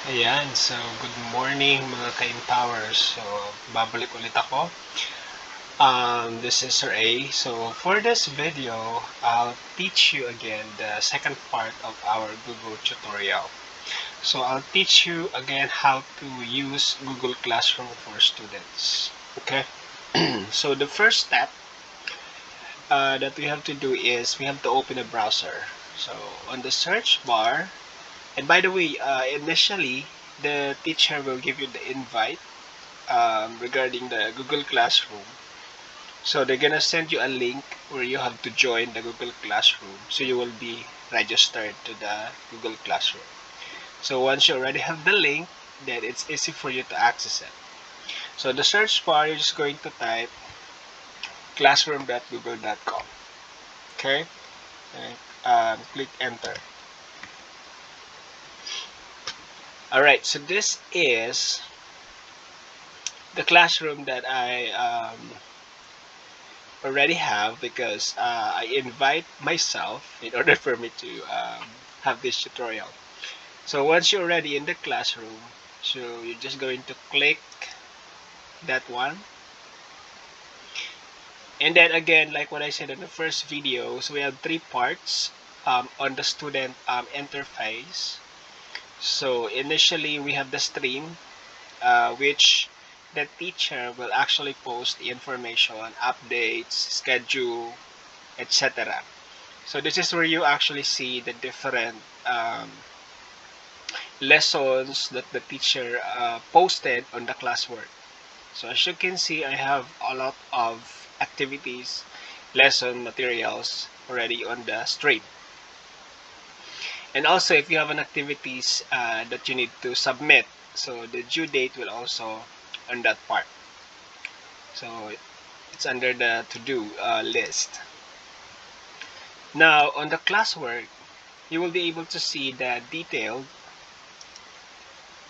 Ayan, so good morning mga ka-empowers. So, babalik ulit ako. This is Sir A. So, for this video, I'll teach you again the second part of our Google tutorial. So, I'll teach you again how to use Google Classroom for students. Okay? So, the first step that we have to do is we have to open a browser. So, on the search bar, and by the way, initially, the teacher will give you the invite regarding the Google Classroom. So they're gonna send you a link where you have to join the Google Classroom. So you will be registered to the Google Classroom. So once you already have the link, then it's easy for you to access it. So the search bar, you're just going to type classroom.google.com. Okay, and click enter. All right, so this is the classroom that I already have because I invite myself in order for me to have this tutorial. So once you're already in the classroom, so you're just going to click that one. And then again, like what I said in the first video, so we have three parts on the student interface. So initially we have the stream, which the teacher will actually post the information, updates, schedule, etc. So this is where you actually see the different lessons that the teacher posted on the classwork. So as you can see, I have a lot of activities, lesson materials already on the stream. And also if you have an activities that you need to submit, so the due date will also on that part. So it's under the to-do list. Now on the classwork, you will be able to see the detailed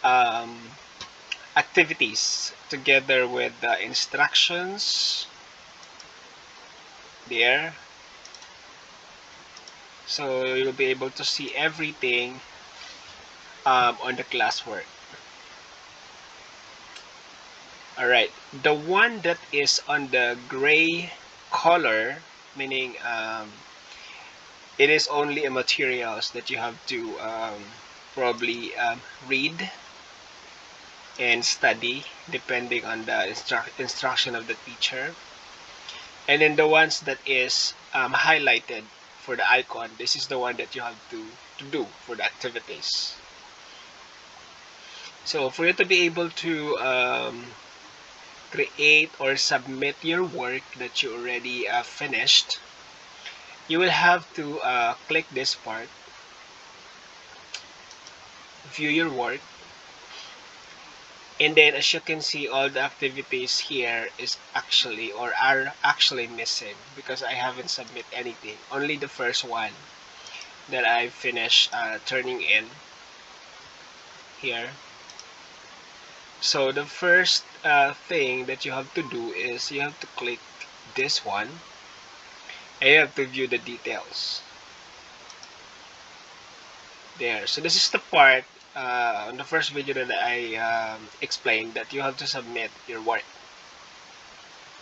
um, activities together with the instructions there. So you'll be able to see everything on the classwork. Alright, the one that is on the gray color, meaning it is only a materials that you have to probably read and study depending on the instruction of the teacher. And then the ones that is highlighted for the icon, this is the one that you have to do for the activities. So for you to be able to create or submit your work that you already finished, you will have to click this part, view your work, and then as you can see, all the activities here is actually or are actually missing because I haven't submit anything, only the first one that I finished turning in here. So the first thing that you have to do is you have to click this one and you have to view the details there. So this is the part on the first video that I explained that you have to submit your work.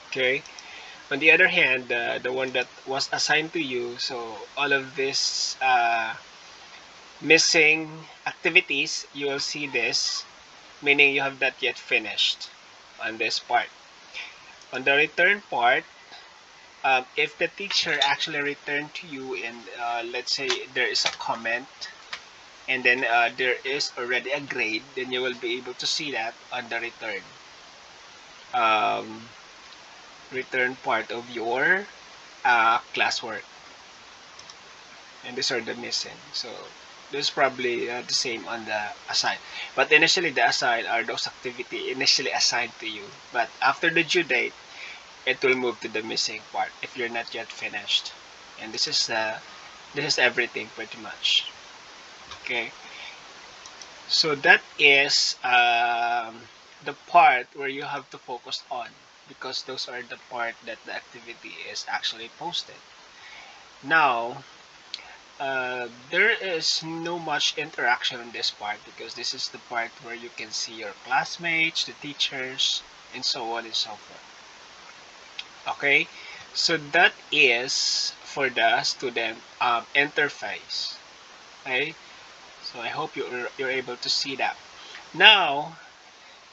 Okay, on the other hand, the one that was assigned to you, so all of this missing activities, you will see this, meaning you have not yet finished on this part. On the return part, if the teacher actually returned to you and let's say there is a comment and then there is already a grade, then you will be able to see that on the um, return part of your classwork. And these are the missing. So this is probably the same on the assign. But initially the assign are those activity initially assigned to you. But after the due date, it will move to the missing part if you're not yet finished. And this is everything pretty much. Okay. So that is the part where you have to focus on because those are the part that the activity is actually posted. Now, there is no much interaction on this part because this is the part where you can see your classmates, the teachers, and so on and so forth. Okay, so that is for the student interface. Okay, so I hope you're able to see that. Now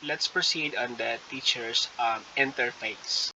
let's proceed on the teacher's interface.